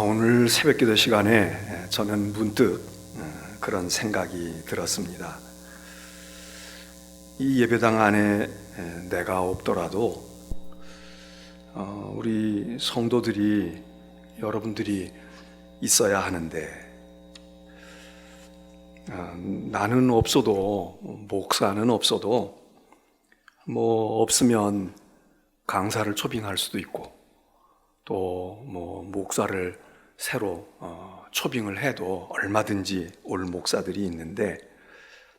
오늘 새벽기도 시간에 저는 문득 그런 생각이 들었습니다. 이 예배당 안에 내가 없더라도 우리 성도들이, 여러분들이 있어야 하는데, 나는 없어도, 목사는 없어도, 없으면 강사를 초빙할 수도 있고, 또 목사를 새로 초빙을 해도 얼마든지 올 목사들이 있는데,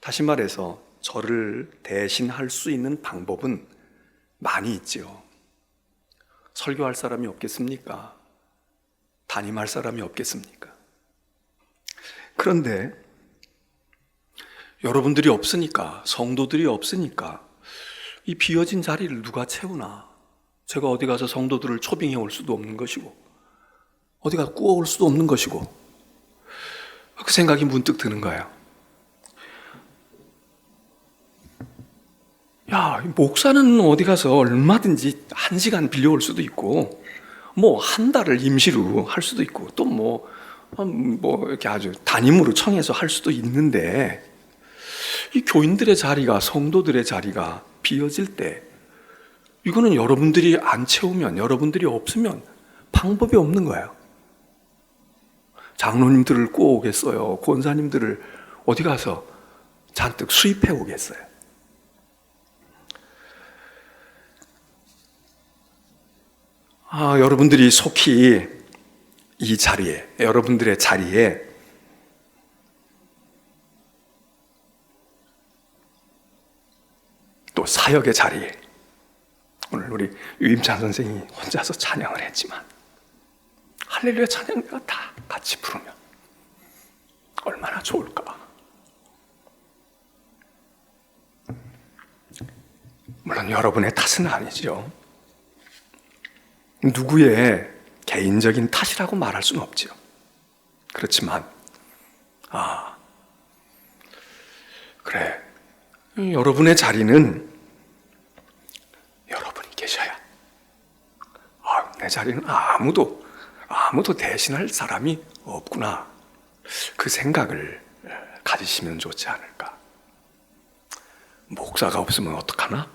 다시 말해서 저를 대신할 수 있는 방법은 많이 있지요. 설교할 사람이 없겠습니까? 담임할 사람이 없겠습니까? 그런데 여러분들이 없으니까, 성도들이 없으니까 이 비어진 자리를 누가 채우나? 제가 어디 가서 성도들을 초빙해 올 수도 없는 것이고, 어디 가서 꾸어올 수도 없는 것이고, 그 생각이 문득 드는 거예요. 목사는 어디 가서 얼마든지 1시간 빌려올 수도 있고, 한 달을 임시로 할 수도 있고, 또 이렇게 아주 담임으로 청해서 할 수도 있는데, 이 교인들의 자리가, 성도들의 자리가 비어질 때, 이거는 여러분들이 안 채우면, 여러분들이 없으면 방법이 없는 거예요. 장로님들을 꼬오겠어요? 권사님들을 어디 가서 잔뜩 수입해 오겠어요? 여러분들이 속히 이 자리에, 여러분들의 자리에 또 사역의 자리에, 오늘 우리 유임찬 선생이 혼자서 찬양을 했지만 할렐루야 찬양 내가 다 같이 부르면 얼마나 좋을까. 물론 여러분의 탓은 아니죠. 누구의 개인적인 탓이라고 말할 수는 없죠. 그렇지만 그래, 여러분의 자리는 여러분이 계셔야, 내 자리는 아무도 대신할 사람이 없구나, 그 생각을 가지시면 좋지 않을까. 목사가 없으면 어떡하나?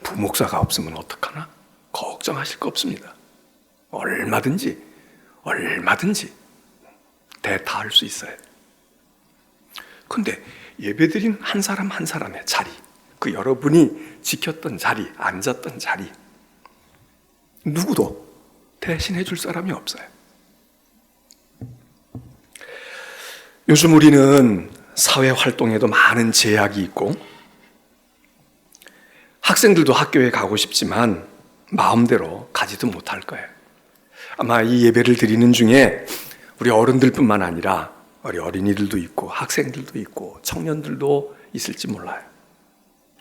부목사가 없으면 어떡하나? 걱정하실 거 없습니다. 얼마든지 대타할 수 있어요. 근데 예배드린 한 사람 한 사람의 자리, 그 여러분이 지켰던 자리, 앉았던 자리, 누구도 대신해 줄 사람이 없어요. 요즘 우리는 사회 활동에도 많은 제약이 있고, 학생들도 학교에 가고 싶지만 마음대로 가지도 못할 거예요. 아마 이 예배를 드리는 중에 우리 어른들뿐만 아니라 우리 어린이들도 있고 학생들도 있고 청년들도 있을지 몰라요.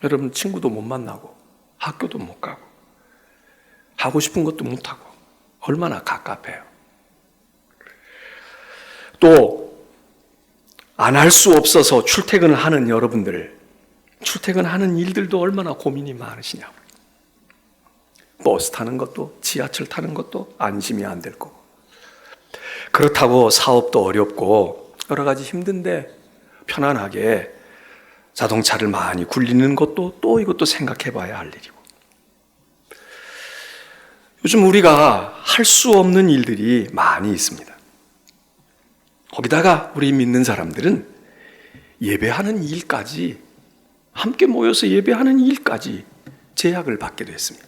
여러분 친구도 못 만나고 학교도 못 가고 하고 싶은 것도 못하고 얼마나 갑갑해요. 또 안 할 수 없어서 출퇴근을 하는 여러분들, 출퇴근하는 일들도 얼마나 고민이 많으시냐고. 버스 타는 것도, 지하철 타는 것도 안심이 안 될 거고, 그렇다고 사업도 어렵고 여러 가지 힘든데 편안하게 자동차를 많이 굴리는 것도 또 이것도 생각해 봐야 할 일이고, 요즘 우리가 할 수 없는 일들이 많이 있습니다. 거기다가 우리 믿는 사람들은 예배하는 일까지, 함께 모여서 예배하는 일까지 제약을 받게 됐습니다.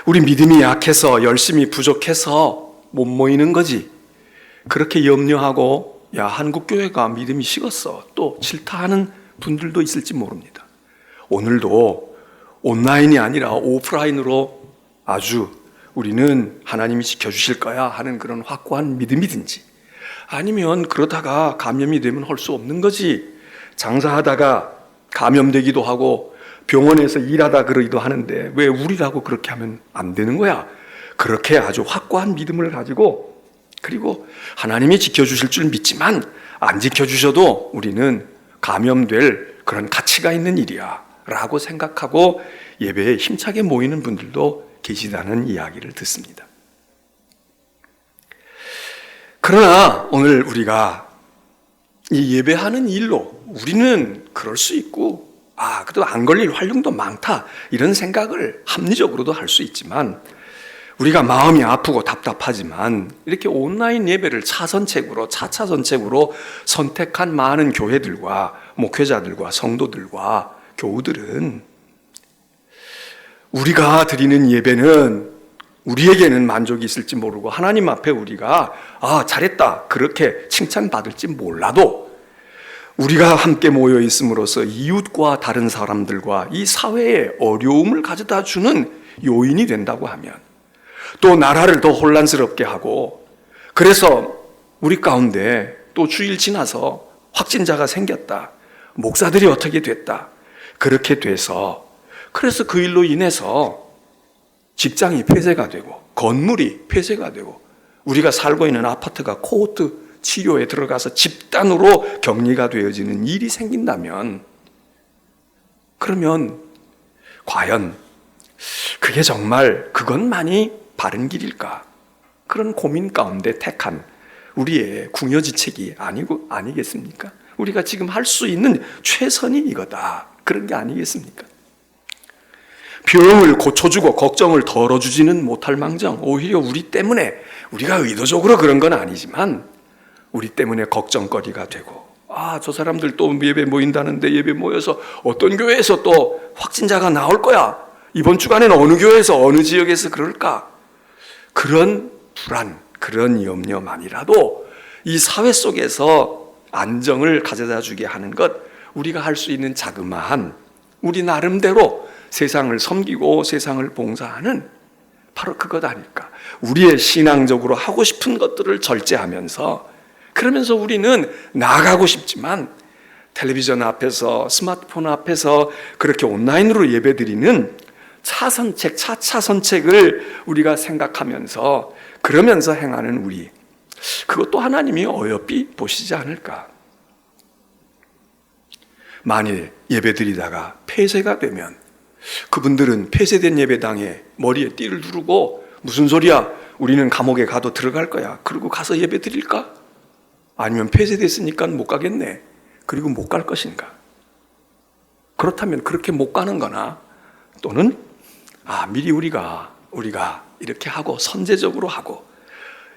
우리 믿음이 약해서, 열심히 부족해서 못 모이는 거지, 그렇게 염려하고 한국교회가 믿음이 식었어 또 질타하는 분들도 있을지 모릅니다. 오늘도 온라인이 아니라 오프라인으로 아주 우리는 하나님이 지켜주실 거야 하는 그런 확고한 믿음이든지, 아니면 그러다가 감염이 되면 할 수 없는 거지, 장사하다가 감염되기도 하고 병원에서 일하다 그러기도 하는데 왜 우리라고 그렇게 하면 안 되는 거야, 그렇게 아주 확고한 믿음을 가지고, 그리고 하나님이 지켜주실 줄 믿지만 안 지켜주셔도 우리는 감염될 그런 가치가 있는 일이야 라고 생각하고 예배에 힘차게 모이는 분들도 계시다는 이야기를 듣습니다. 그러나 오늘 우리가 이 예배하는 일로 우리는 그럴 수 있고, 그래도 안 걸릴 활용도 많다, 이런 생각을 합리적으로도 할 수 있지만, 우리가 마음이 아프고 답답하지만 이렇게 온라인 예배를 차차선책으로 선택한 많은 교회들과 목회자들과 성도들과 교우들은, 우리가 드리는 예배는 우리에게는 만족이 있을지 모르고 하나님 앞에 우리가 잘했다 그렇게 칭찬받을지 몰라도, 우리가 함께 모여 있음으로써 이웃과 다른 사람들과 이 사회에 어려움을 가져다 주는 요인이 된다고 하면, 또 나라를 더 혼란스럽게 하고, 그래서 우리 가운데 또 주일 지나서 확진자가 생겼다, 목사들이 어떻게 됐다, 그렇게 돼서, 그래서 그 일로 인해서 직장이 폐쇄가 되고 건물이 폐쇄가 되고 우리가 살고 있는 아파트가 코호트 치료에 들어가서 집단으로 격리가 되어지는 일이 생긴다면, 그러면 과연 그게 정말 그것만이 바른 길일까? 그런 고민 가운데 택한 우리의 궁여지책이 아니겠습니까? 우리가 지금 할 수 있는 최선이 이거다, 그런 게 아니겠습니까? 병을 고쳐주고 걱정을 덜어주지는 못할 망정, 오히려 우리 때문에, 우리가 의도적으로 그런 건 아니지만 우리 때문에 걱정거리가 되고, 저 사람들 또 예배 모인다는데 예배 모여서 어떤 교회에서 또 확진자가 나올 거야, 이번 주간에는 어느 교회에서 어느 지역에서 그럴까, 그런 불안, 그런 염려만이라도 이 사회 속에서 안정을 가져다 주게 하는 것, 우리가 할 수 있는 자그마한 우리 나름대로 세상을 섬기고 세상을 봉사하는 바로 그것 아닐까. 우리의 신앙적으로 하고 싶은 것들을 절제하면서, 그러면서 우리는 나아가고 싶지만 텔레비전 앞에서 스마트폰 앞에서 그렇게 온라인으로 예배드리는 차차선책을 우리가 생각하면서, 그러면서 행하는 우리, 그것도 하나님이 어여삐 보시지 않을까. 만일 예배드리다가 폐쇄가 되면 그분들은 폐쇄된 예배당에 머리에 띠를 두르고, 무슨 소리야, 우리는 감옥에 가도 들어갈 거야, 그리고 가서 예배 드릴까? 아니면 폐쇄됐으니까 못 가겠네, 그리고 못 갈 것인가? 그렇다면 그렇게 못 가는 거나, 또는 미리 우리가 이렇게 하고 선제적으로 하고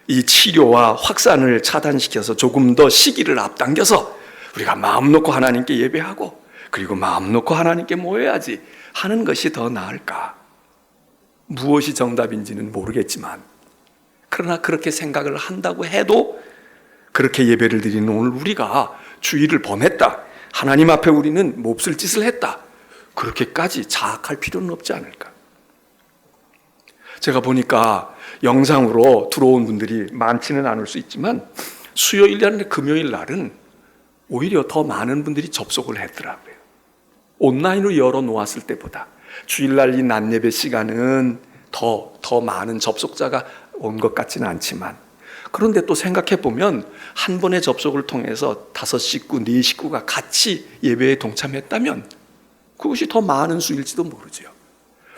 이 치료와 확산을 차단시켜서 조금 더 시기를 앞당겨서 우리가 마음 놓고 하나님께 예배하고, 그리고 마음 놓고 하나님께 모여야지 하는 것이 더 나을까? 무엇이 정답인지는 모르겠지만, 그러나 그렇게 생각을 한다고 해도 그렇게 예배를 드리는 오늘 우리가 주의를 범했다, 하나님 앞에 우리는 몹쓸 짓을 했다, 그렇게까지 자학할 필요는 없지 않을까? 제가 보니까 영상으로 들어온 분들이 많지는 않을 수 있지만 수요일이나 금요일 날은 오히려 더 많은 분들이 접속을 했더라고요. 온라인으로 열어놓았을 때보다 주일날 이 낮 예배 시간은 더 많은 접속자가 온 것 같지는 않지만, 그런데 또 생각해보면 한 번의 접속을 통해서 5식구, 4식구가 같이 예배에 동참했다면 그것이 더 많은 수일지도 모르죠.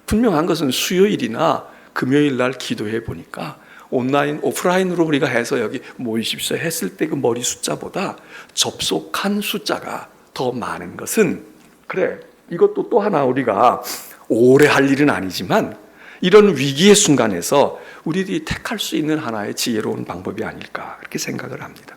분명한 것은 수요일이나 금요일 날 기도해 보니까 온라인, 오프라인으로 우리가 해서 여기 모이십시오 했을 때 그 머리 숫자보다 접속한 숫자가 더 많은 것은, 그래, 이것도 또 하나 우리가 오래 할 일은 아니지만 이런 위기의 순간에서 우리들이 택할 수 있는 하나의 지혜로운 방법이 아닐까, 그렇게 생각을 합니다.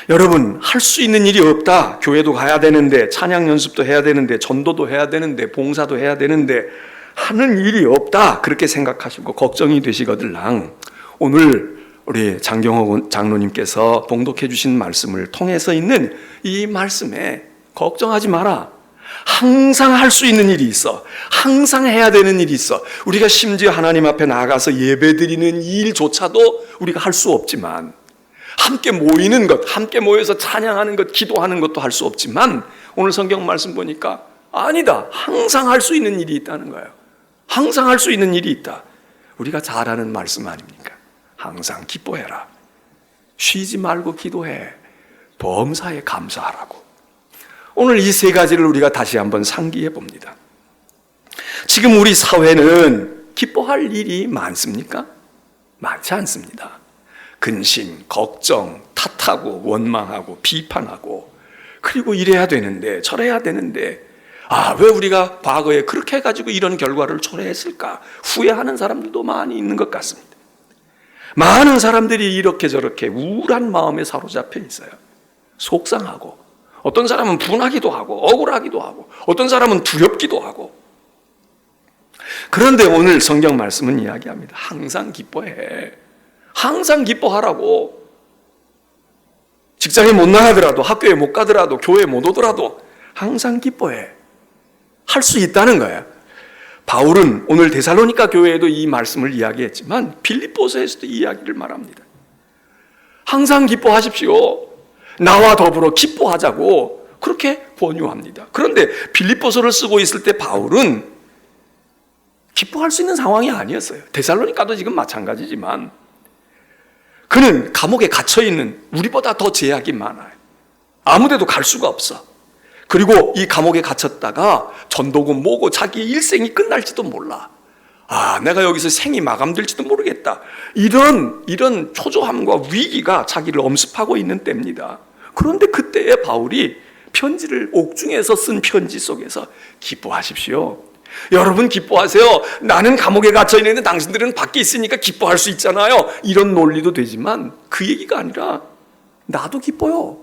여러분, 할 수 있는 일이 없다, 교회도 가야 되는데, 찬양 연습도 해야 되는데, 전도도 해야 되는데, 봉사도 해야 되는데 하는 일이 없다, 그렇게 생각하시고 걱정이 되시거들랑, 오늘 우리 장경호 장로님께서 봉독해 주신 말씀을 통해서 있는 이 말씀에 걱정하지 마라, 항상 할 수 있는 일이 있어, 항상 해야 되는 일이 있어. 우리가 심지어 하나님 앞에 나가서 예배드리는 이 일조차도 우리가 할 수 없지만, 함께 모이는 것, 함께 모여서 찬양하는 것, 기도하는 것도 할 수 없지만, 오늘 성경 말씀 보니까 아니다, 항상 할 수 있는 일이 있다는 거예요. 항상 할 수 있는 일이 있다. 우리가 잘 아는 말씀 아닙니까? 항상 기뻐해라, 쉬지 말고 기도해, 범사에 감사하라고. 오늘 이 세 가지를 우리가 다시 한번 상기해 봅니다. 지금 우리 사회는 기뻐할 일이 많습니까? 많지 않습니다. 근심, 걱정, 탓하고 원망하고 비판하고, 그리고 이래야 되는데 저래야 되는데, 왜 우리가 과거에 그렇게 해가지고 이런 결과를 초래했을까 후회하는 사람들도 많이 있는 것 같습니다. 많은 사람들이 이렇게 저렇게 우울한 마음에 사로잡혀 있어요. 속상하고, 어떤 사람은 분하기도 하고 억울하기도 하고, 어떤 사람은 두렵기도 하고. 그런데 오늘 성경 말씀은 이야기합니다. 항상 기뻐해. 항상 기뻐하라고. 직장에 못 나가더라도, 학교에 못 가더라도, 교회에 못 오더라도 항상 기뻐해. 할 수 있다는 거예요. 바울은 오늘 데살로니가 교회에도 이 말씀을 이야기했지만 빌립보서에서도 이 이야기를 말합니다. 항상 기뻐하십시오. 나와 더불어 기뻐하자고 그렇게 권유합니다. 그런데 빌립보서를 쓰고 있을 때 바울은 기뻐할 수 있는 상황이 아니었어요. 데살로니가도 지금 마찬가지지만 그는 감옥에 갇혀있는, 우리보다 더 제약이 많아요. 아무데도 갈 수가 없어. 그리고 이 감옥에 갇혔다가 전도고 뭐고 자기의 일생이 끝날지도 몰라. 내가 여기서 생이 마감될지도 모르겠다. 이런 초조함과 위기가 자기를 엄습하고 있는 때입니다. 그런데 그때에 바울이 편지를, 옥중에서 쓴 편지 속에서 기뻐하십시오. 여러분 기뻐하세요. 나는 감옥에 갇혀 있는데 당신들은 밖에 있으니까 기뻐할 수 있잖아요. 이런 논리도 되지만 그 얘기가 아니라 나도 기뻐요.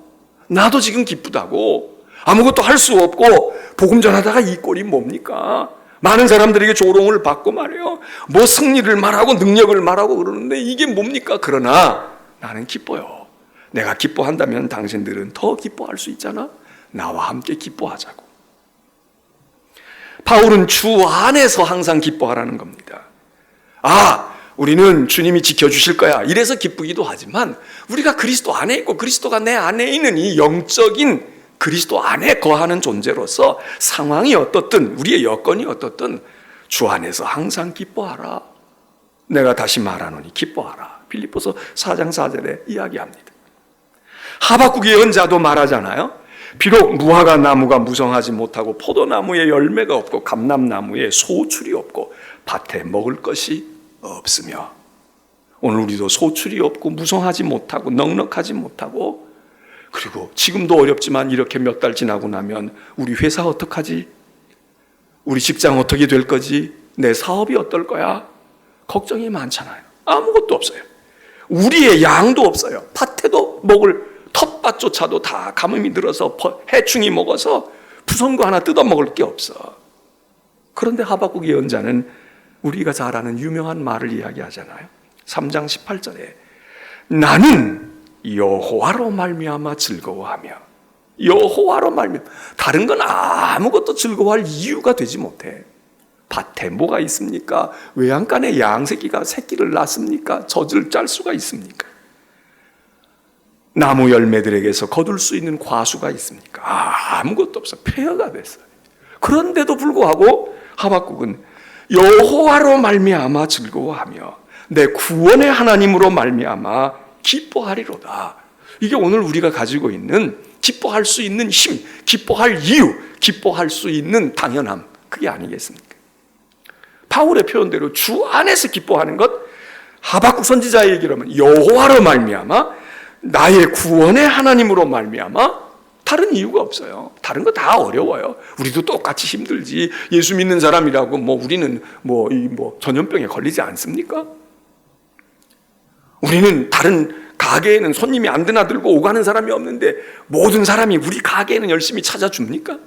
나도 지금 기쁘다고. 아무것도 할 수 없고 복음 전하다가 이 꼴이 뭡니까? 많은 사람들에게 조롱을 받고 말이에요. 뭐 승리를 말하고 능력을 말하고 그러는데 이게 뭡니까? 그러나 나는 기뻐요. 내가 기뻐한다면 당신들은 더 기뻐할 수 있잖아. 나와 함께 기뻐하자고. 바울은 주 안에서 항상 기뻐하라는 겁니다. 우리는 주님이 지켜주실 거야. 이래서 기쁘기도 하지만 우리가 그리스도 안에 있고 그리스도가 내 안에 있는 이 영적인 그리스도 안에 거하는 존재로서 상황이 어떻든 우리의 여건이 어떻든 주 안에서 항상 기뻐하라. 내가 다시 말하노니 기뻐하라. 빌립보서 4장 4절에 이야기합니다. 하박국 예언자도 말하잖아요. 비록 무화과 나무가 무성하지 못하고 포도나무에 열매가 없고 감람나무에 소출이 없고 밭에 먹을 것이 없으며, 오늘 우리도 소출이 없고 무성하지 못하고 넉넉하지 못하고, 그리고 지금도 어렵지만 이렇게 몇 달 지나고 나면 우리 회사 어떡하지? 우리 직장 어떻게 될 거지? 내 사업이 어떨 거야? 걱정이 많잖아요. 아무것도 없어요. 우리의 양도 없어요. 밭에도 먹을 텃밭조차도 다 가뭄이 들어서 해충이 먹어서 부성거 하나 뜯어먹을 게 없어. 그런데 하박국 예언자는 우리가 잘 아는 유명한 말을 이야기하잖아요. 3장 18절에 나는 여호와로 말미암아 즐거워하며, 여호와로 말미암아. 다른 건 아무것도 즐거워할 이유가 되지 못해. 밭에 뭐가 있습니까? 외양간에 양새끼가 새끼를 낳습니까? 젖을 짤 수가 있습니까? 나무 열매들에게서 거둘 수 있는 과수가 있습니까? 아무것도 없어. 폐허가 됐어요. 그런데도 불구하고 하박국은 여호와로 말미암아 즐거워하며 내 구원의 하나님으로 말미암아 기뻐하리로다. 이게 오늘 우리가 가지고 있는 기뻐할 수 있는 힘, 기뻐할 이유, 기뻐할 수 있는 당연함, 그게 아니겠습니까? 바울의 표현대로 주 안에서 기뻐하는 것, 하박국 선지자의 얘기로 하면 여호와로 말미암아 나의 구원의 하나님으로 말미암아, 다른 이유가 없어요. 다른 거 다 어려워요. 우리도 똑같이 힘들지. 예수 믿는 사람이라고 우리는 전염병에 걸리지 않습니까? 우리는 다른 가게에는 손님이 안 드나들고 오가는 사람이 없는데 모든 사람이 우리 가게에는 열심히 찾아줍니까?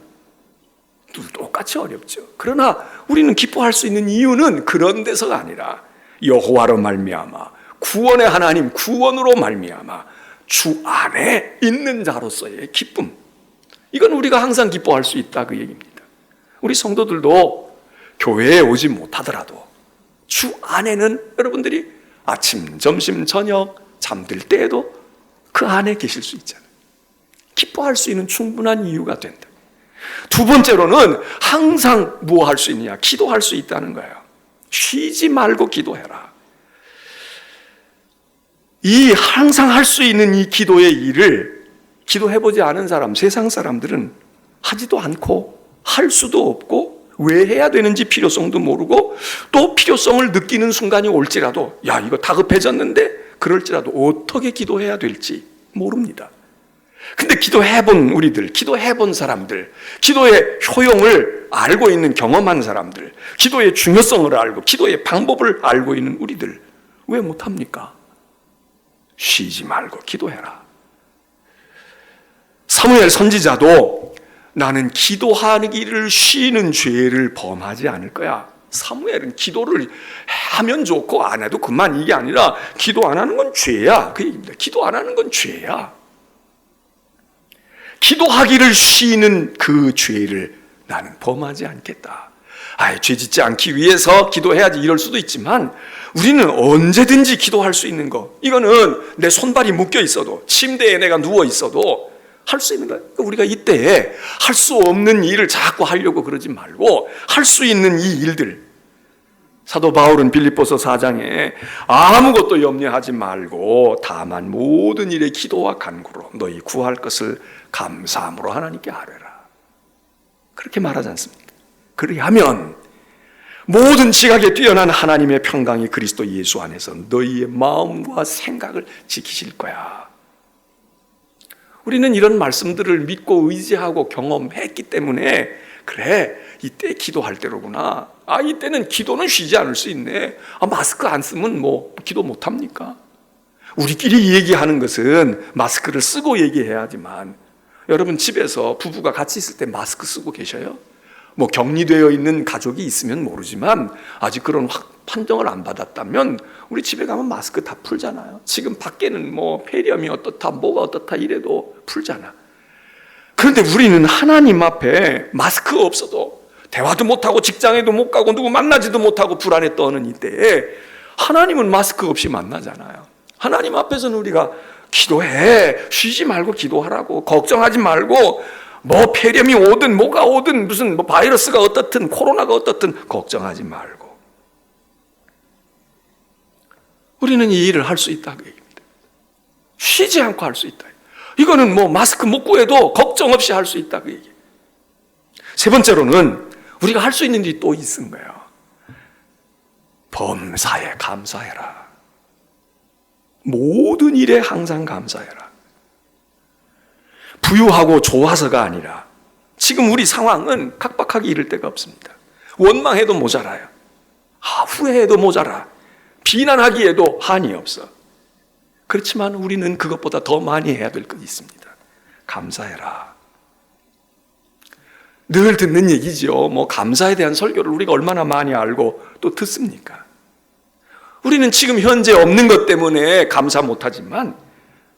똑같이 어렵죠. 그러나 우리는 기뻐할 수 있는 이유는 그런 데서가 아니라 여호와로 말미암아, 구원의 하나님, 구원으로 말미암아 주 안에 있는 자로서의 기쁨, 이건 우리가 항상 기뻐할 수 있다, 그 얘기입니다. 우리 성도들도 교회에 오지 못하더라도 주 안에는 여러분들이 아침, 점심, 저녁 잠들 때에도 그 안에 계실 수 있잖아요. 기뻐할 수 있는 충분한 이유가 된다. 두 번째로는 항상 뭐 할 수 있느냐? 기도할 수 있다는 거예요. 쉬지 말고 기도해라. 이 항상 할 수 있는 이 기도의 일을 기도해보지 않은 사람, 세상 사람들은 하지도 않고 할 수도 없고 왜 해야 되는지 필요성도 모르고, 또 필요성을 느끼는 순간이 올지라도 이거 다급해졌는데 그럴지라도 어떻게 기도해야 될지 모릅니다. 근데 기도해본 우리들, 기도해본 사람들, 기도의 효용을 알고 있는 경험한 사람들, 기도의 중요성을 알고 기도의 방법을 알고 있는 우리들 왜 못합니까? 쉬지 말고 기도해라. 사무엘 선지자도 나는 기도하기를 쉬는 죄를 범하지 않을 거야. 사무엘은 기도를 하면 좋고 안 해도 그만, 이게 아니라 기도 안 하는 건 죄야, 그 얘기입니다. 기도 안 하는 건 죄야. 기도하기를 쉬는 그 죄를 나는 범하지 않겠다. 죄 짓지 않기 위해서 기도해야지 이럴 수도 있지만 우리는 언제든지 기도할 수 있는 거, 이거는 내 손발이 묶여 있어도, 침대에 내가 누워 있어도 할 수 있는 거예요. 우리가 이때에 할 수 없는 일을 자꾸 하려고 그러지 말고 할 수 있는 이 일들, 사도 바울은 빌립보서 4장에 아무것도 염려하지 말고 다만 모든 일에 기도와 간구로 너희 구할 것을 감사함으로 하나님께 아뢰라, 그렇게 말하지 않습니까? 그리하면 모든 지각에 뛰어난 하나님의 평강이 그리스도 예수 안에서 너희의 마음과 생각을 지키실 거야. 우리는 이런 말씀들을 믿고 의지하고 경험했기 때문에 그래, 이때 기도할 때로구나. 이때는 기도는 쉬지 않을 수 있네. 마스크 안 쓰면 뭐 기도 못합니까? 우리끼리 얘기하는 것은 마스크를 쓰고 얘기해야지만, 여러분 집에서 부부가 같이 있을 때 마스크 쓰고 계셔요? 뭐 격리되어 있는 가족이 있으면 모르지만 아직 그런 판정을 안 받았다면 우리 집에 가면 마스크 다 풀잖아요. 지금 밖에는 뭐 폐렴이 어떻다 뭐가 어떻다 이래도 풀잖아. 그런데 우리는 하나님 앞에 마스크 없어도 대화도 못하고 직장에도 못 가고 누구 만나지도 못하고 불안에 떠는 이때에 하나님은 마스크 없이 만나잖아요. 하나님 앞에서는 우리가 기도해, 쉬지 말고 기도하라고, 걱정하지 말고, 뭐 폐렴이 오든 뭐가 오든 무슨 뭐 바이러스가 어떻든 코로나가 어떻든 걱정하지 말고, 우리는 이 일을 할 수 있다 그 얘기입니다. 쉬지 않고 할 수 있다. 이거는 뭐 마스크 못 구해도 걱정 없이 할 수 있다 그 얘기. 세 번째로는 우리가 할 수 있는 일이 또 있은 거예요. 범사에 감사해라. 모든 일에 항상 감사해라. 부유하고 좋아서가 아니라 지금 우리 상황은 각박하게 이를 데가 없습니다. 원망해도 모자라요. 후회해도 모자라. 비난하기에도 한이 없어. 그렇지만 우리는 그것보다 더 많이 해야 될 것이 있습니다. 감사해라. 늘 듣는 얘기죠. 뭐 감사에 대한 설교를 우리가 얼마나 많이 알고 또 듣습니까? 우리는 지금 현재 없는 것 때문에 감사 못하지만,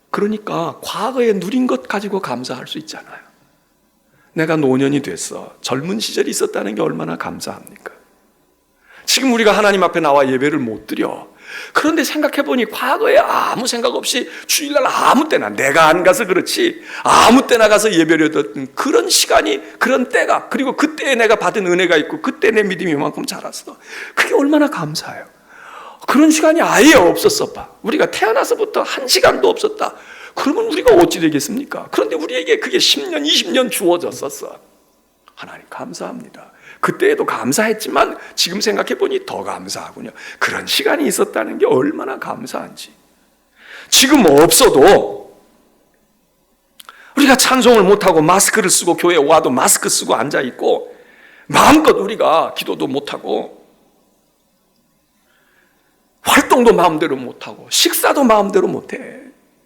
그러니까 과거에 누린 것 가지고 감사할 수 있잖아요. 내가 노년이 됐어. 젊은 시절이 있었다는 게 얼마나 감사합니까? 지금 우리가 하나님 앞에 나와 예배를 못 드려. 그런데 생각해보니 과거에 아무 생각 없이 주일날 아무 때나, 내가 안 가서 그렇지 아무 때나 가서 예배를 드렸던 그런 시간이, 그런 때가, 그리고 그때에 내가 받은 은혜가 있고 그때 내 믿음이 이만큼 자랐어. 그게 얼마나 감사해요. 그런 시간이 아예 없었어 봐. 우리가 태어나서부터 한 시간도 없었다. 그러면 우리가 어찌 되겠습니까? 그런데 우리에게 그게 10년, 20년 주어졌었어. 하나님 감사합니다. 그때에도 감사했지만 지금 생각해보니 더 감사하군요. 그런 시간이 있었다는 게 얼마나 감사한지. 지금 없어도 우리가 찬송을 못하고 마스크를 쓰고 교회에 와도 마스크 쓰고 앉아있고 마음껏 우리가 기도도 못하고 활동도 마음대로 못하고 식사도 마음대로 못해.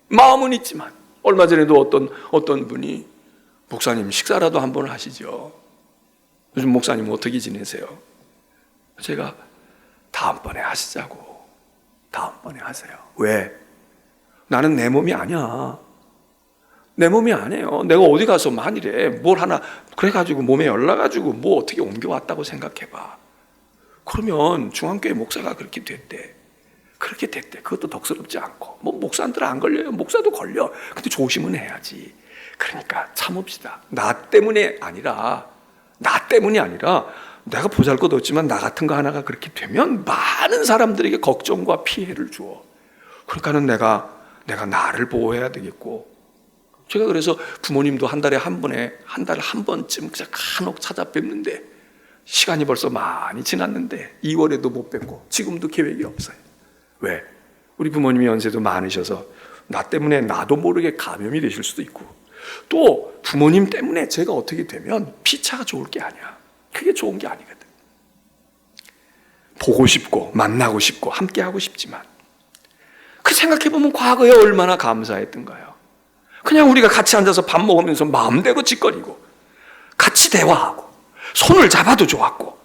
마음은 있지만, 얼마 전에도 어떤 분이 목사님 식사라도 한번 하시죠. 요즘 목사님 어떻게 지내세요? 제가 다음번에 하시자고. 다음번에 하세요. 왜? 나는 내 몸이 아니야. 내 몸이 아니에요. 내가 어디 가서 만일에 뭘 하나 그래가지고 몸에 열나가지고 뭐 어떻게 옮겨왔다고 생각해봐. 그러면 중앙교회 목사가 그렇게 됐대. 그렇게 됐대. 그것도 덕스럽지 않고. 뭐 목사한테는 안 걸려요. 목사도 걸려. 근데 조심은 해야지. 그러니까 참읍시다. 나 때문이 아니라 내가 보잘것없지만 나 같은 거 하나가 그렇게 되면 많은 사람들에게 걱정과 피해를 주어. 그러니까는 내가 나를 보호해야 되겠고. 제가 그래서 부모님도 한 달에 한 번쯤 그냥 간혹 찾아뵙는데 시간이 벌써 많이 지났는데 2월에도 못 뵙고 지금도 계획이 없어요. 왜? 우리 부모님이 연세도 많으셔서 나 때문에 나도 모르게 감염이 되실 수도 있고, 또 부모님 때문에 제가 어떻게 되면 피차가 좋을 게 아니야. 그게 좋은 게 아니거든. 보고 싶고 만나고 싶고 함께하고 싶지만, 그 생각해보면 과거에 얼마나 감사했던가요. 그냥 우리가 같이 앉아서 밥 먹으면서 마음대로 짓거리고 같이 대화하고 손을 잡아도 좋았고,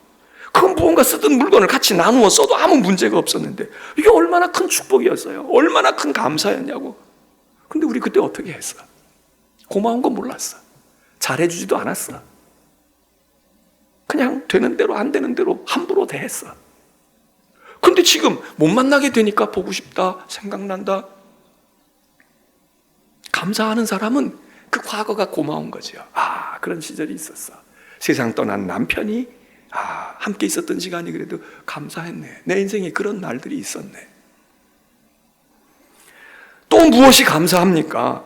그건 무언가 쓰던 물건을 같이 나누어 써도 아무 문제가 없었는데, 이게 얼마나 큰 축복이었어요. 얼마나 큰 감사였냐고. 근데 우리 그때 어떻게 했어? 고마운 건 몰랐어. 잘해주지도 않았어. 그냥 되는 대로 안 되는 대로 함부로 대했어. 근데 지금 못 만나게 되니까 보고 싶다, 생각난다. 감사하는 사람은 그 과거가 고마운 거죠. 아, 그런 시절이 있었어. 세상 떠난 남편이 함께 있었던 시간이 그래도 감사했네. 내 인생에 그런 날들이 있었네. 또 무엇이 감사합니까?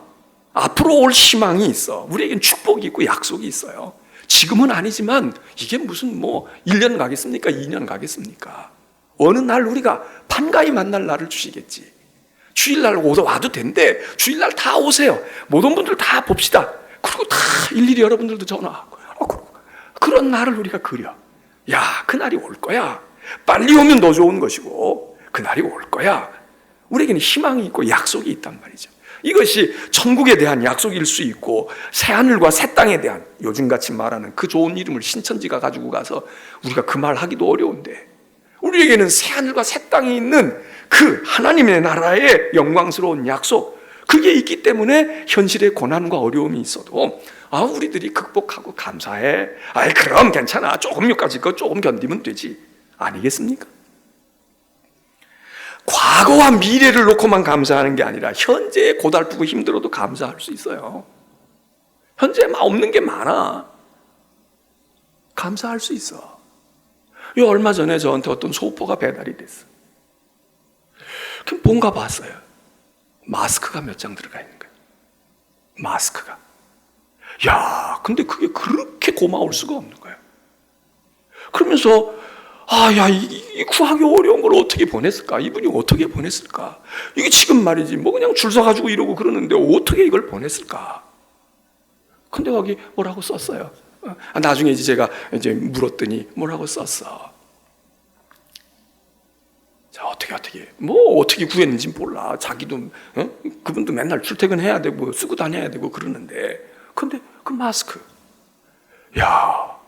앞으로 올 희망이 있어. 우리에겐 축복이 있고 약속이 있어요. 지금은 아니지만 이게 무슨 1년 가겠습니까? 2년 가겠습니까? 어느 날 우리가 반가이 만날 날을 주시겠지. 주일날 와도 된대. 주일날 다 오세요. 모든 분들 다 봅시다. 그리고 다 일일이 여러분들도 전화하고. 그런 날을 우리가 그려. 야, 그날이 올 거야. 빨리 오면 더 좋은 것이고 그날이 올 거야. 우리에게는 희망이 있고 약속이 있단 말이죠. 이것이 천국에 대한 약속일 수 있고, 새하늘과 새 땅에 대한, 요즘같이 말하는 그 좋은 이름을 신천지가 가지고 가서 우리가 그 말 하기도 어려운데, 우리에게는 새하늘과 새 땅이 있는 그 하나님의 나라의 영광스러운 약속, 그게 있기 때문에 현실의 고난과 어려움이 있어도 우리들이 극복하고 감사해. 그럼 괜찮아. 조금 여기까지 거 조금 견디면 되지. 아니겠습니까? 과거와 미래를 놓고만 감사하는 게 아니라 현재에 고달프고 힘들어도 감사할 수 있어요. 현재에 없는 게 많아. 감사할 수 있어. 얼마 전에 저한테 어떤 소포가 배달이 됐어. 그럼 뭔가 봤어요. 마스크가 몇 장 들어가 있는 거예요. 마스크가. 야, 근데 그게 그렇게 고마울 수가 없는 거예요. 그러면서 이 구하기 어려운 걸 어떻게 보냈을까? 이분이 어떻게 보냈을까? 이게 지금 말이지 그냥 줄 서가지고 이러고 그러는데 어떻게 이걸 보냈을까? 근데 거기 뭐라고 썼어요. 나중에 제가 물었더니 뭐라고 썼어. 자, 어떻게 구했는지 몰라. 자기도 그분도 맨날 출퇴근해야 되고 쓰고 다녀야 되고 그러는데, 근데 그 마스크, 야,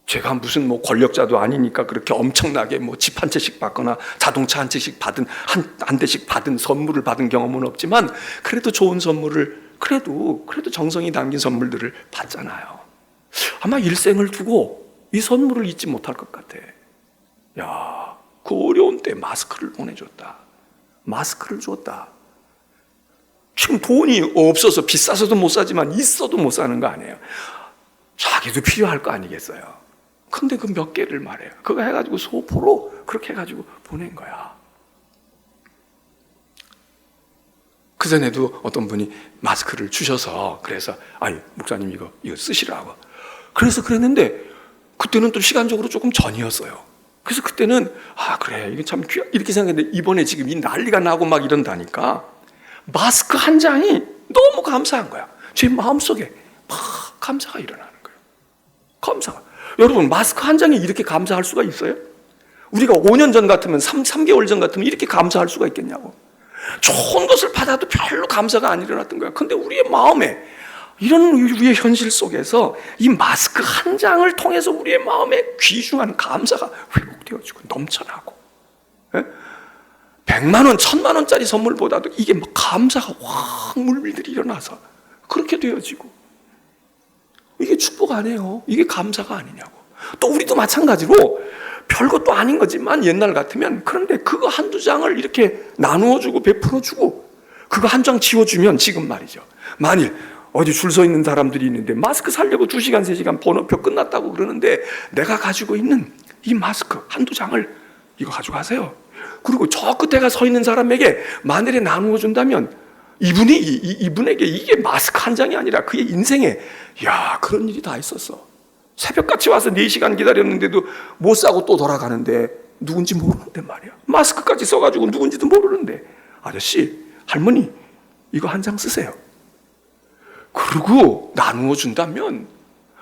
제가 무슨 권력자도 아니니까 그렇게 엄청나게 집 한 채씩 받거나 자동차 한 채씩 받은 한 대씩 받은 선물을 받은 경험은 없지만, 그래도 좋은 선물을 그래도 정성이 담긴 선물들을 받잖아요. 아마 일생을 두고 이 선물을 잊지 못할 것 같아. 야, 그 어려운 때 마스크를 보내줬다. 마스크를 줬다. 지금 돈이 없어서 비싸서도 못 사지만 있어도 못 사는 거 아니에요. 자기도 필요할 거 아니겠어요. 근데 그 몇 개를 말해요. 그거 해가지고 소포로 그렇게 해가지고 보낸 거야. 그전에도 어떤 분이 마스크를 주셔서, 그래서 목사님 이거 쓰시라고. 그래서 그랬는데 그때는 또 시간적으로 조금 전이었어요. 그래서 그때는 그래 이게 참 이렇게 생각했는데, 이번에 지금 이 난리가 나고 막 이런다니까 마스크 한 장이 너무 감사한 거야. 제 마음속에 막 감사가 일어나는 거예요. 감사가. 여러분, 마스크 한 장에 이렇게 감사할 수가 있어요? 우리가 5년 전 같으면 3개월 전 같으면 이렇게 감사할 수가 있겠냐고. 좋은 것을 받아도 별로 감사가 안 일어났던 거야. 근데 우리의 마음에, 이런 우리의 현실 속에서 이 마스크 한 장을 통해서 우리의 마음에 귀중한 감사가 회복되어지고 넘쳐나고, 100만 원, 1000만 원짜리 선물보다도 이게 감사가 확 물밀들이 일어나서 그렇게 되어지고, 이게 축복 아니에요. 이게 감사가 아니냐고. 또 우리도 마찬가지로 별것도 아닌 거지만 옛날 같으면, 그런데 그거 한두 장을 이렇게 나누어주고 베풀어주고 그거 한 장 지워주면, 지금 말이죠, 만일 어디 줄 서 있는 사람들이 있는데 마스크 사려고 2시간, 3시간 번호표 끝났다고 그러는데, 내가 가지고 있는 이 마스크 한두 장을 이거 가져가세요. 그리고 저 끝에 서 있는 사람에게 만일에 나누어 준다면 이분에게 이게 마스크 한 장이 아니라 그의 인생에, 야, 그런 일이 다 있었어. 새벽같이 와서 4시간 기다렸는데도 못 사고 또 돌아가는데 누군지 모르는데 말이야. 마스크까지 써가지고 누군지도 모르는데 아저씨, 할머니, 이거 한 장 쓰세요. 그리고 나누어 준다면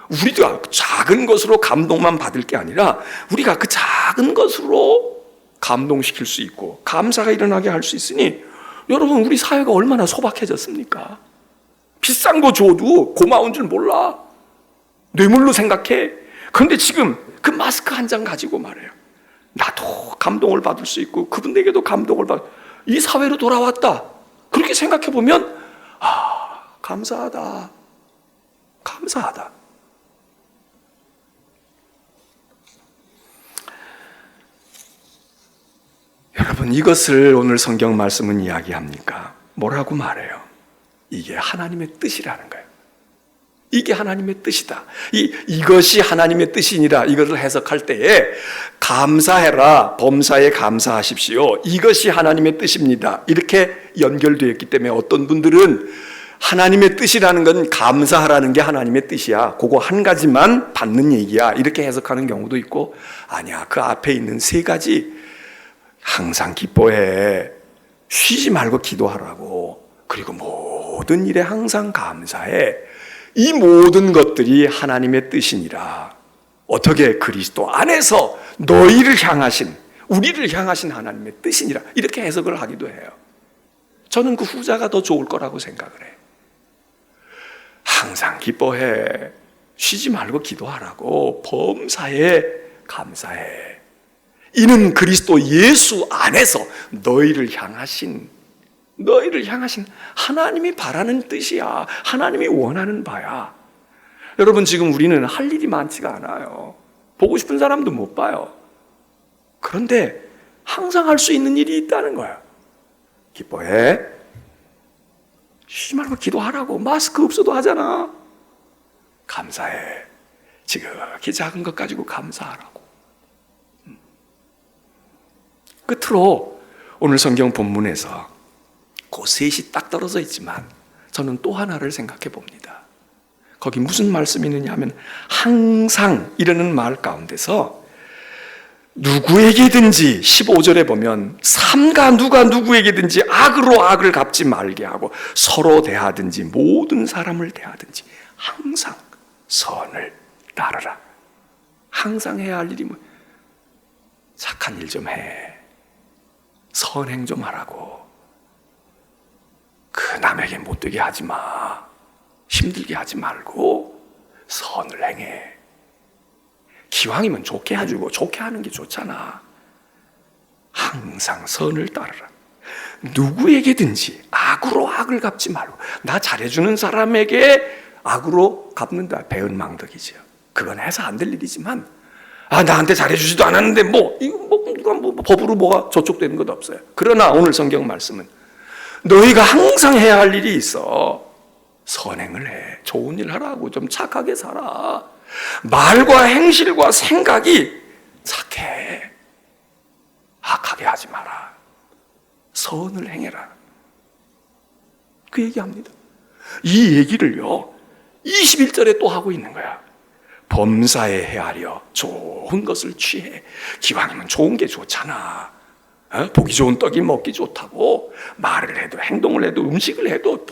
우리가 작은 것으로 감동만 받을 게 아니라 우리가 그 작은 것으로 감동시킬 수 있고 감사가 일어나게 할 수 있으니, 여러분, 우리 사회가 얼마나 소박해졌습니까? 비싼 거 줘도 고마운 줄 몰라. 뇌물로 생각해. 그런데 지금 그 마스크 한 장 가지고 말해요. 나도 감동을 받을 수 있고 그분에게도 감동을 받을, 이 사회로 돌아왔다. 그렇게 생각해 보면 감사하다. 감사하다. 여러분, 이것을 오늘 성경 말씀은 이야기합니까? 뭐라고 말해요? 이게 하나님의 뜻이라는 거예요. 이게 하나님의 뜻이다. 이것이 하나님의 뜻이니라, 이것을 해석할 때에 감사해라, 범사에 감사하십시오, 이것이 하나님의 뜻입니다, 이렇게 연결되어 있기 때문에 어떤 분들은 하나님의 뜻이라는 건 감사하라는 게 하나님의 뜻이야, 그거 한 가지만 받는 얘기야, 이렇게 해석하는 경우도 있고, 아니야, 그 앞에 있는 세 가지 항상 기뻐해, 쉬지 말고 기도하라고, 그리고 모든 일에 항상 감사해, 이 모든 것들이 하나님의 뜻이니라. 어떻게? 그리스도 안에서 너희를 향하신, 우리를 향하신 하나님의 뜻이니라, 이렇게 해석을 하기도 해요. 저는 그 후자가 더 좋을 거라고 생각을 해요. 항상 기뻐해, 쉬지 말고 기도하라고, 범사에 감사해, 이는 그리스도 예수 안에서 너희를 향하신 하나님이 바라는 뜻이야. 하나님이 원하는 바야. 여러분, 지금 우리는 할 일이 많지가 않아요. 보고 싶은 사람도 못 봐요. 그런데 항상 할 수 있는 일이 있다는 거야. 기뻐해, 쉬지 말고 기도하라고, 마스크 없어도 하잖아. 감사해, 지극히 작은 것 가지고 감사하라고. 끝으로 오늘 성경 본문에서 그 셋이 딱 떨어져 있지만 저는 또 하나를 생각해 봅니다. 거기 무슨 말씀이 있느냐 하면, 항상 이라는 말 가운데서 누구에게든지, 15절에 보면 삼가 누가 누구에게든지 악으로 악을 갚지 말게 하고 서로 대하든지 모든 사람을 대하든지 항상 선을 따르라. 항상 해야 할 일이 착한 일 좀 해, 선행 좀 하라고. 그 남에게 못되게 하지 마, 힘들게 하지 말고 선을 행해. 기왕이면 좋게 해주고 좋게 하는 게 좋잖아. 항상 선을 따르라. 누구에게든지 악으로 악을 갚지 말고. 나 잘해주는 사람에게 악으로 갚는다, 배은망덕이죠. 그건 해서 안 될 일이지만, 나한테 잘해주지도 않았는데 이거 법으로 뭐가 저촉되는 것도 없어요. 그러나 오늘 성경 말씀은 너희가 항상 해야 할 일이 있어. 선행을 해, 좋은 일 하라고. 좀 착하게 살아. 말과 행실과 생각이 착해. 악하게 하지 마라. 선을 행해라. 그 얘기합니다. 이 얘기를요 21절에 또 하고 있는 거야. 범사에 헤아려 좋은 것을 취해. 기왕이면 좋은 게 좋잖아. 보기 좋은 떡이 먹기 좋다고. 말을 해도 행동을 해도 음식을 해도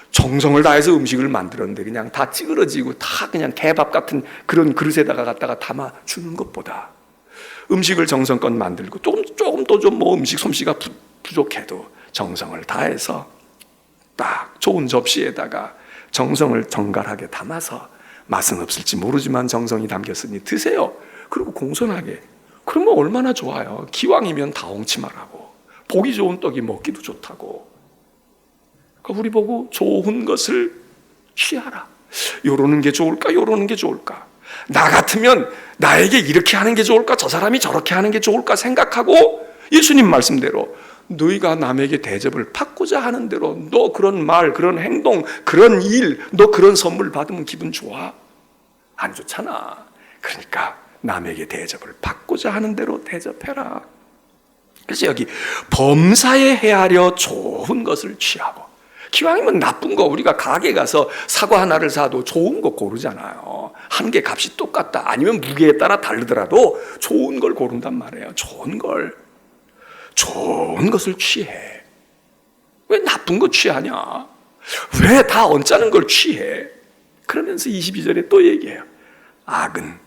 정성을 다해서 음식을 만들었는데 그냥 다 찌그러지고 다 그냥 개밥 같은 그런 그릇에다가 갖다가 담아 주는 것보다, 음식을 정성껏 만들고 조금 또 좀 음식 솜씨가 부족해도 정성을 다해서 딱 좋은 접시에다가 정성을 정갈하게 담아서, 맛은 없을지 모르지만 정성이 담겼으니 드세요. 그리고 공손하게. 그러면 얼마나 좋아요. 기왕이면 다홍치마라고. 보기 좋은 떡이 먹기도 좋다고. 그러니까 우리 보고 좋은 것을 취하라. 요러는 게 좋을까, 요러는 게 좋을까. 나 같으면 나에게 이렇게 하는 게 좋을까, 저 사람이 저렇게 하는 게 좋을까 생각하고, 예수님 말씀대로 너희가 남에게 대접을 받고자 하는 대로 너 그런 말, 그런 행동, 그런 일, 너 그런 선물 받으면 기분 좋아? 안 좋잖아. 그러니까 남에게 대접을 받고자 하는 대로 대접해라. 그래서 여기 범사에 헤아려 좋은 것을 취하고, 기왕이면 나쁜 거, 우리가 가게 가서 사과 하나를 사도 좋은 거 고르잖아요. 한 개 값이 똑같다, 아니면 무게에 따라 다르더라도 좋은 걸 고른단 말이에요. 좋은 것을 취해. 왜 나쁜 거 취하냐? 왜 다 언짢은 걸 취해? 그러면서 22절에 또 얘기해요. 악은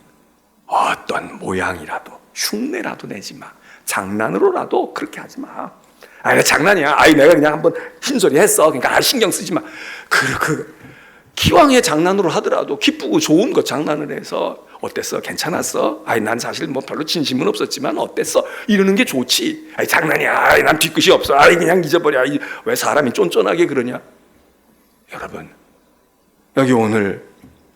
어떤 모양이라도 흉내라도 내지 마. 장난으로라도 그렇게 하지 마. 아니 장난이야. 아이 내가 그냥 한번 흰소리 했어. 그러니까 신경 쓰지 마. 기왕에 장난으로 하더라도 기쁘고 좋은 거 장난을 해서 어땠어? 괜찮았어? 아이 난 사실 뭐 별로 진심은 없었지만 어땠어? 이러는 게 좋지. 아이 장난이야. 아이 난 뒤끝이 없어. 아이 그냥 잊어버려. 아이, 왜 사람이 쫀쫀하게 그러냐? 여러분 여기 오늘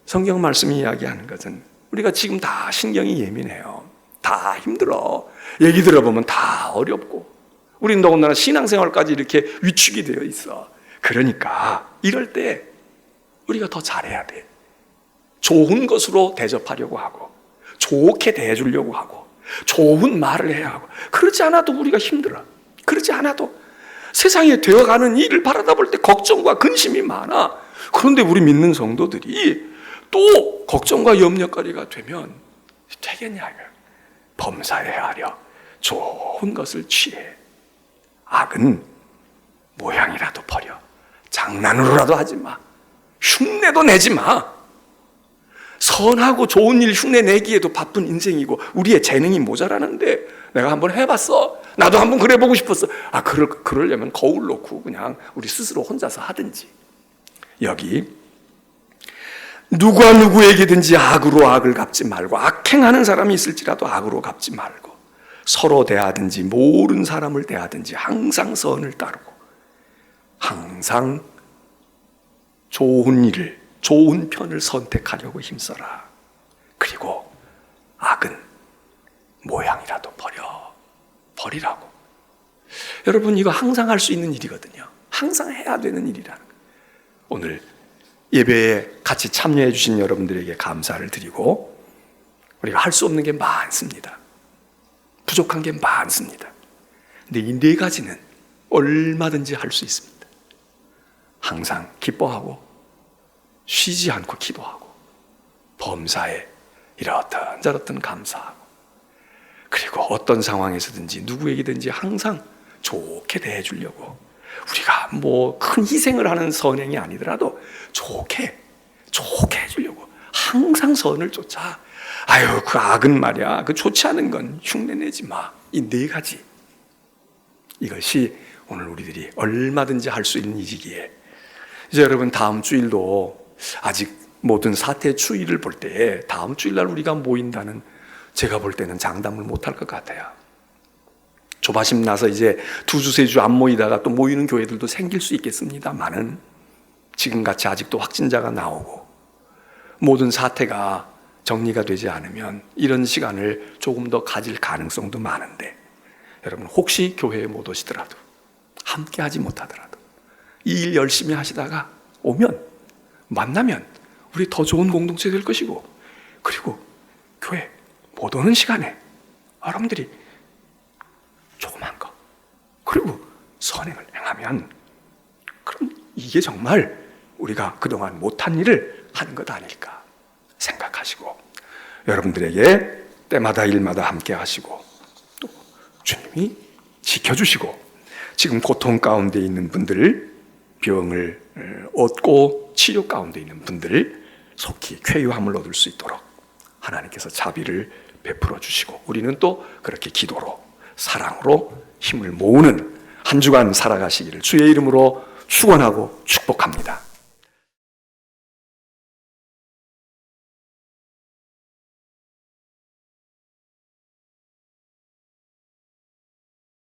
성경 말씀이 이야기하는 것은 우리가 지금 다 신경이 예민해요. 다 힘들어. 얘기 들어보면 다 어렵고 우린 더군다나 신앙생활까지 이렇게 위축이 되어 있어. 그러니까 이럴 때 우리가 더 잘해야 돼. 좋은 것으로 대접하려고 하고 좋게 대해주려고 하고 좋은 말을 해야 하고 그렇지 않아도 우리가 힘들어. 그렇지 않아도 세상에 되어가는 일을 바라다 볼 때 걱정과 근심이 많아. 그런데 우리 믿는 성도들이 또 걱정과 염려거리가 되면 되겠냐? 범사에 하려 좋은 것을 취해. 악은 모양이라도 버려. 장난으로라도 하지 마. 흉내도 내지 마. 선하고 좋은 일 흉내 내기에도 바쁜 인생이고 우리의 재능이 모자라는데 내가 한번 해봤어. 나도 한번 그래보고 싶었어. 그러려면 거울 놓고 그냥 우리 스스로 혼자서 하든지. 여기 누가 누구에게든지 악으로 악을 갚지 말고 악행하는 사람이 있을지라도 악으로 갚지 말고 서로 대하든지 모르는 사람을 대하든지 항상 선을 따르고 항상 좋은 일을 좋은 편을 선택하려고 힘써라. 그리고 악은 모양이라도 버리라고. 여러분 이거 항상 할 수 있는 일이거든요. 항상 해야 되는 일이라는 거예요. 오늘 예배에 같이 참여해 주신 여러분들에게 감사를 드리고 우리가 할 수 없는 게 많습니다. 부족한 게 많습니다. 근데 이 네 가지는 얼마든지 할 수 있습니다. 항상 기뻐하고 쉬지 않고 기도하고 범사에 이렇든 저렇든 감사하고 그리고 어떤 상황에서든지 누구에게든지 항상 좋게 대해주려고 우리가 뭐 큰 희생을 하는 선행이 아니더라도 좋게 해주려고 항상 선을 쫓아. 아유 그 악은 말이야 그 좋지 않은 건 흉내내지 마. 이 네 가지 이것이 오늘 우리들이 얼마든지 할 수 있는 일이기에 이제 여러분 다음 주일도 아직 모든 사태 추이를 볼 때 다음 주일날 우리가 모인다는 제가 볼 때는 장담을 못할 것 같아요. 조바심 나서 이제 2주, 3주 안 모이다가 또 모이는 교회들도 생길 수 있겠습니다만은 지금같이 아직도 확진자가 나오고 모든 사태가 정리가 되지 않으면 이런 시간을 조금 더 가질 가능성도 많은데 여러분 혹시 교회에 못 오시더라도 함께 하지 못하더라도 이 일 열심히 하시다가 오면 만나면 우리 더 좋은 공동체 될 것이고 그리고 교회 못 오는 시간에 여러분들이 조그만 거 그리고 선행을 행하면 그럼 이게 정말 우리가 그동안 못한 일을 하는 것 아닐까 생각하시고 여러분들에게 때마다 일마다 함께 하시고 또 주님이 지켜주시고 지금 고통 가운데 있는 분들 병을 얻고 치료 가운데 있는 분들 속히 쾌유함을 얻을 수 있도록 하나님께서 자비를 베풀어 주시고 우리는 또 그렇게 기도로 사랑으로 힘을 모으는 한 주간 살아가시기를 주의 이름으로 축원하고 축복합니다.